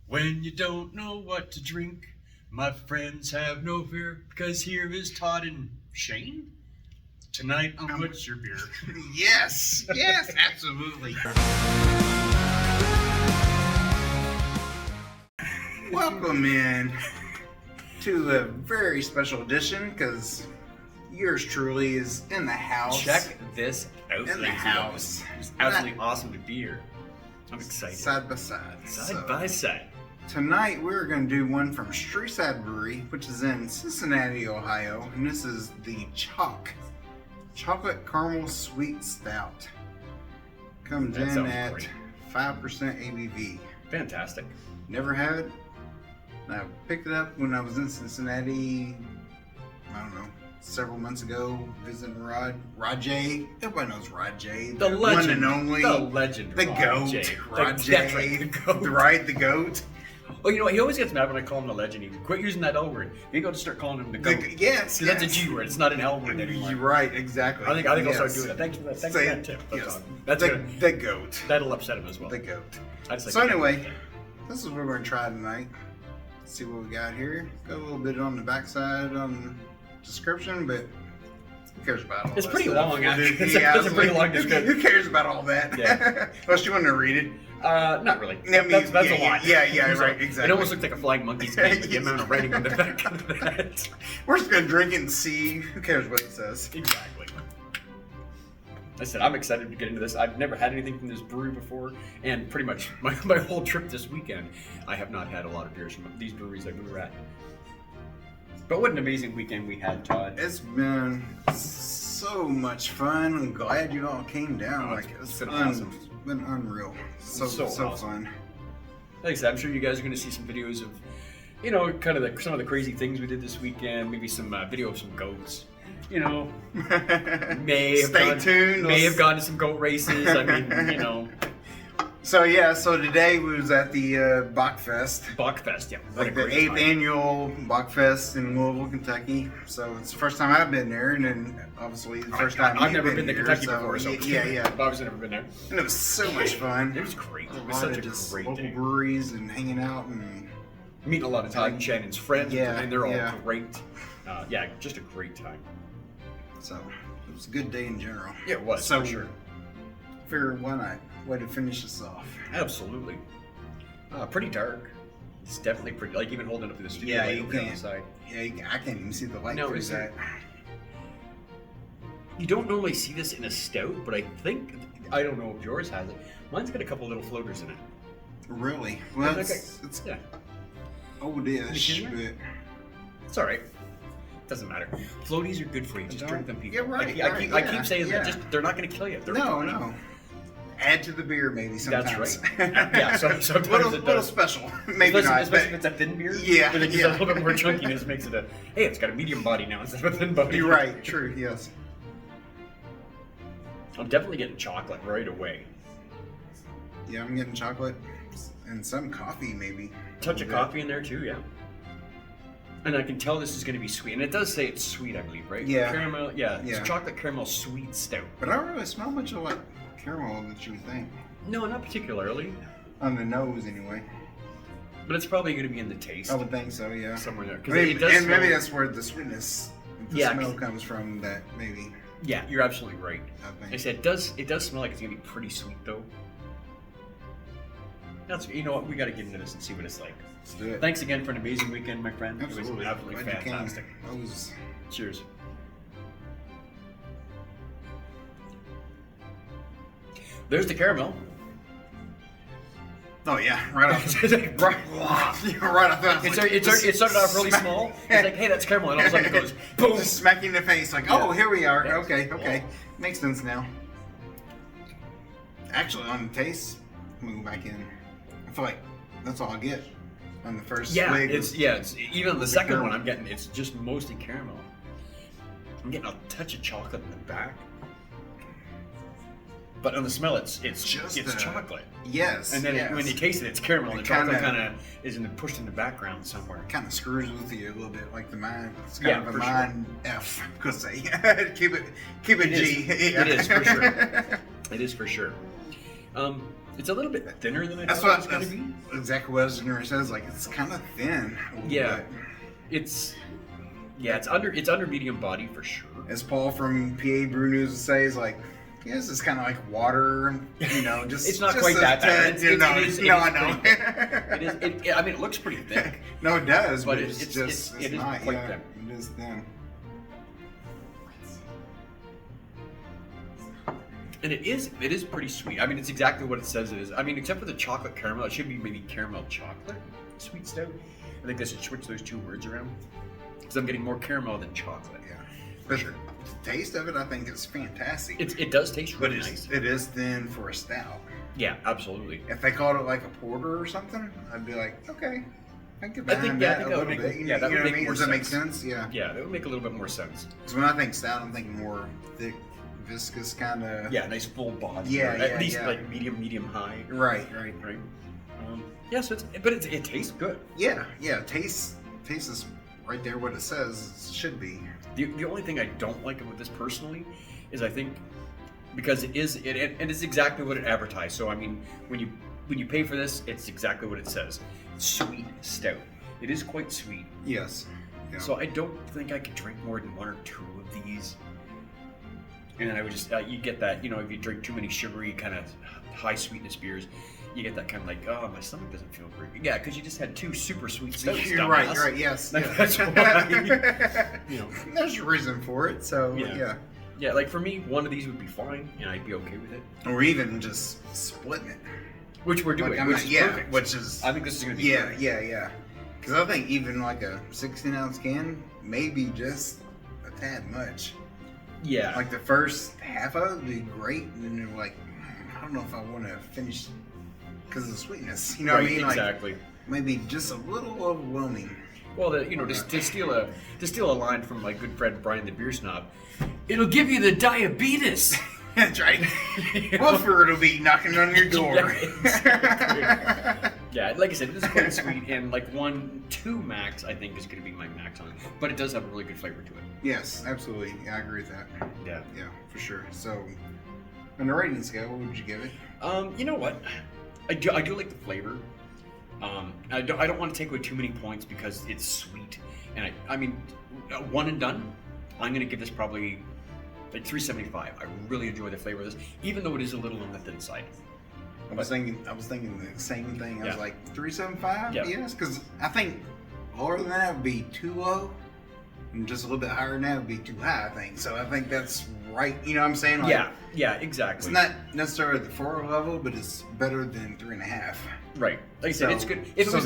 When you don't know what to drink, my friends have no fear, because here is Todd and Shane. Tonight on What's Your Beer? Yes, absolutely. Welcome in to a very special edition, because yours truly is in the house. Check this out. In the house. It's absolutely awesome to be here. I'm excited. Side by side. Side by side. Tonight we're going to do one from Streetside Brewery, which is in Cincinnati, Ohio, and this is the Choc Chocolate Caramel Sweet Stout. Comes in at great. 5% ABV. Fantastic. Never had it. I picked it up when I was in Cincinnati, I don't know, several months ago, visiting Rajay. Everybody knows Rajay. The legend. One and only. The legend. The goat. Rajay. That's right, the goat. Right, the goat. Well, you know what? He always gets mad when I call him the legend. He quit using that L word. You got to start calling him the goat. Yes, That's a G word. It's not an L word anymore. You're right, exactly. I think I'll start doing it. Thanks for that. Thanks for that tip. That's the goat. That'll upset him as well. The goat. So anyway, this is what we're going to try tonight. See what we got here. Got a little bit on the backside on the description, but who cares about all that? It's pretty stuff? long, actually. It's a pretty long description. Who cares about all that? Yeah. Unless you want to read it. Not really. That's a lot. Yeah, right, exactly. It almost looks like a flying monkey's game with the amount of writing on the back of that. We're just going to drink it and see. Who cares what it says? Exactly. I said, I'm excited to get into this. I've never had anything from this brewery before, and pretty much my whole trip this weekend, I have not had a lot of beers from these breweries that we were at. But what an amazing weekend we had, Todd. It's been so much fun. I'm glad you all came down. It's been awesome. It's been unreal. So awesome. Fun. Like I said, I'm sure you guys are going to see some videos of, you know, kind of some of the crazy things we did this weekend. Maybe some video of some goats. You know, may have gone to some goat races. I mean, you know. So today we was at the Bachfest. Bachfest, yeah. Like the 8th annual Bachfest in Louisville, Kentucky. So it's the first time I've been there, and then obviously the first time I've never been to here, Kentucky before, so yeah. I've obviously never been there. And it was so much fun. It was great. It was a lot such of a great local day. breweries and hanging out and meeting a lot of Todd and Shannon's friends, and they're all yeah. great. Just a great time. So it was a good day in general. Yeah, it was, for sure. Figured why not? Way to finish this off. Absolutely. Pretty dark. It's definitely pretty, like even holding up to the studio light over on the side. Yeah, I can't even see the light. No, is that? You don't normally see this in a stout, but I don't know if yours has it. Mine's got a couple little floaters in it. Really? Well, it's yeah. Oldish, but it's all right. Doesn't matter. Floaties are good for you. Just drink them, people. Yeah, right. I keep saying that. They're not going to kill you. No. Add to the beer, maybe sometimes. That's right. Yeah, sometimes it does. Little special. Maybe not. Especially if it's a thin beer. Yeah. But it gives a little bit more chunkiness. Makes it it's got a medium body now instead of a thin body. You're right. True. Yes. I'm definitely getting chocolate right away. Yeah, I'm getting chocolate and some coffee, maybe. Touch of coffee in there too, yeah. And I can tell this is going to be sweet. And it does say it's sweet, I believe, right? Yeah. Caramel, It's chocolate caramel sweet stout. But I don't really smell much of like caramel that you would think. No, not particularly. On the nose, anyway. But it's probably going to be in the taste. I would think so, yeah. Somewhere there. Maybe that's where the sweetness, smell comes from, that maybe. Yeah, you're absolutely right. I think. Like I said, it does smell like it's going to be pretty sweet, though. You know what? We got to get into this and see what it's like. Let's do it. Thanks again for an amazing weekend, my friend. Absolutely. It was absolutely fantastic. Cheers. There's the caramel. Oh yeah, right off. right off. It started off really small. It's like, hey, that's caramel, and all of a sudden it goes boom, just smacking the face. Like, here we are. Yeah. Okay, makes sense now. Actually, on the taste, move back in. I feel like that's all I get on the first swig. It's even on the second one. I'm getting it's just mostly caramel. I'm getting a touch of chocolate in the back. But on the smell, it's chocolate. Yes. And then when you taste it, it's caramel. And the chocolate kind of is pushed in the background somewhere. Kind of screws with you a little bit, like the mind. It's kind of a mind F. Could say. keep it G. It is for sure. It is for sure. It's a little bit thinner than I that's thought what it was going to be. Exactly what I was going to say. Like it's kind of thin. Yeah, it's under medium body for sure. As Paul from PA Brew News would say, is like, yes, it's kind of like water. You know, just it's not just quite that bad. I know. I mean, it looks pretty thick. No, it does, but it's just it is not quite thin. It is thin. And it is pretty sweet. I mean, it's exactly what it says it is. I mean, except for the chocolate caramel, it should be maybe caramel chocolate sweet stout. I think they should switch those two words around because I'm getting more caramel than chocolate. Yeah, but sure. The taste of it, I think, is fantastic. It does taste really nice. It is thin for a stout. Yeah, absolutely. If they called it like a porter or something, I'd be like, okay, I can get behind that a little bit. Yeah, that would make more sense. Does that make sense? Yeah. Yeah, that would make a little bit more sense. Because when I think stout, I'm thinking more thick, viscous kind of. Yeah, nice full body. Yeah, at least like medium high. Right. Yeah, so it tastes good. Yeah, tastes is right there what it says it should be. The only thing I don't like about this personally is I think because it is exactly what it advertised. So I mean, when you pay for this, it's exactly what it says. Sweet stout. It is quite sweet. Yes. Yeah. So I don't think I could drink more than one or two of these. And then I would just you get that, you know, if you drink too many sugary kind of high sweetness beers, you get that kind of like, oh, my stomach doesn't feel great. Yeah, because you just had two super sweet stouts. You're right. Yes. That's why. You know, there's a reason for it. So yeah. Yeah, like for me, one of these would be fine, and I'd be okay with it. Or even just splitting it, which we're doing. Which is perfect. Which is. I think this is going to be. Yeah, yeah. Because I think even like a 16-ounce can, maybe just a tad much. Yeah. Like the first half of it would be great, and then you're like, I don't know if I want to finish because of the sweetness. You know what I mean? Exactly. Like, maybe just a little overwhelming. Well, to steal a line from my good friend Brian the Beer Snob, it'll give you the diabetes. That's right. Wolfer will be knocking on your door. Yeah, like I said, it is quite sweet, and like 1-2 max, I think is going to be my max on it. But it does have a really good flavor to it. Yes, absolutely. Yeah, I agree with that. Yeah, for sure. So, on the rating scale, what would you give it? You know what? I do like the flavor. I don't want to take away too many points because it's sweet, and I mean, one and done. I'm going to give this probably like 3.75. I really enjoy the flavor of this, even though it is a little on the thin side. I was thinking the same thing. I was like 3.75. Yeah. Yes, because I think lower than that would be too low, and just a little bit higher than that would be too high. I think so. I think that's right. You know what I'm saying? Like, yeah, exactly. It's not necessarily the 4 level, but it's better than 3.5. Right. Like I said, it's good. If If it was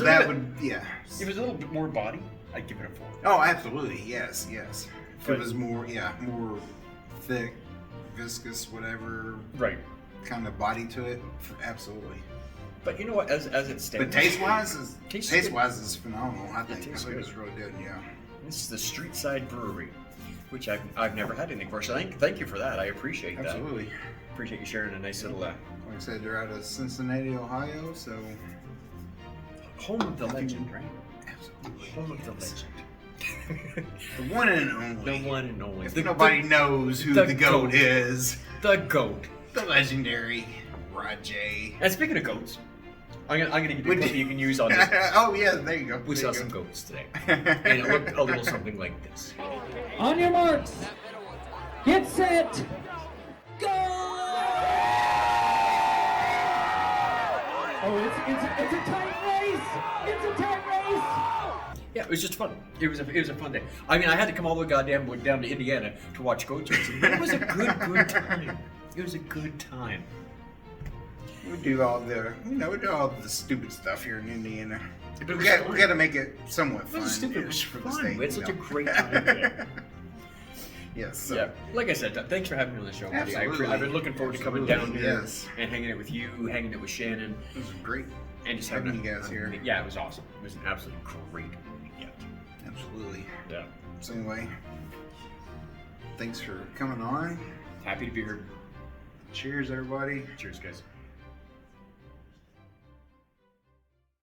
a little bit more body, I'd give it a 4. Oh, absolutely. Yes. If it was more thick, viscous, whatever. Right. Kind of body to it, absolutely. But you know what? As it stands, but taste-wise is phenomenal. I think it's really good. Yeah. This is the Streetside Brewery, which I've never had anything for. So thank you for that. I appreciate that. Absolutely. Appreciate you sharing a nice little. Like I said, they're out of Cincinnati, Ohio. So home of the legend, right? Absolutely. Home of the legend. The one and only. The one and only. Nobody knows who the goat is. The goat. The legendary Rajay. And speaking of goats, I'm gonna give you a clip you can use on this. Oh yeah, there you go. We saw some goats today, and it looked a little something like this. On your marks, get set, go! Oh, it's a tight race! It's a tight race! Yeah, it was just fun. It was a fun day. I mean, I had to come all the way down to Indiana to watch goats racing, but it was a good time. It was a good time. We do all the stupid stuff here in Indiana. We got to make it somewhat fun. It's stupid. For the fun. state, We had such a great time today. Yes. So. Yeah. Like I said, thanks for having me on the show, buddy. I've been looking forward to coming down here and hanging out with you, hanging out with Shannon. It was great. And just having you guys here. Yeah, it was awesome. It was an absolutely great weekend. Absolutely. Yeah. So anyway, thanks for coming on. Happy to be here. Cheers, everybody. Cheers, guys.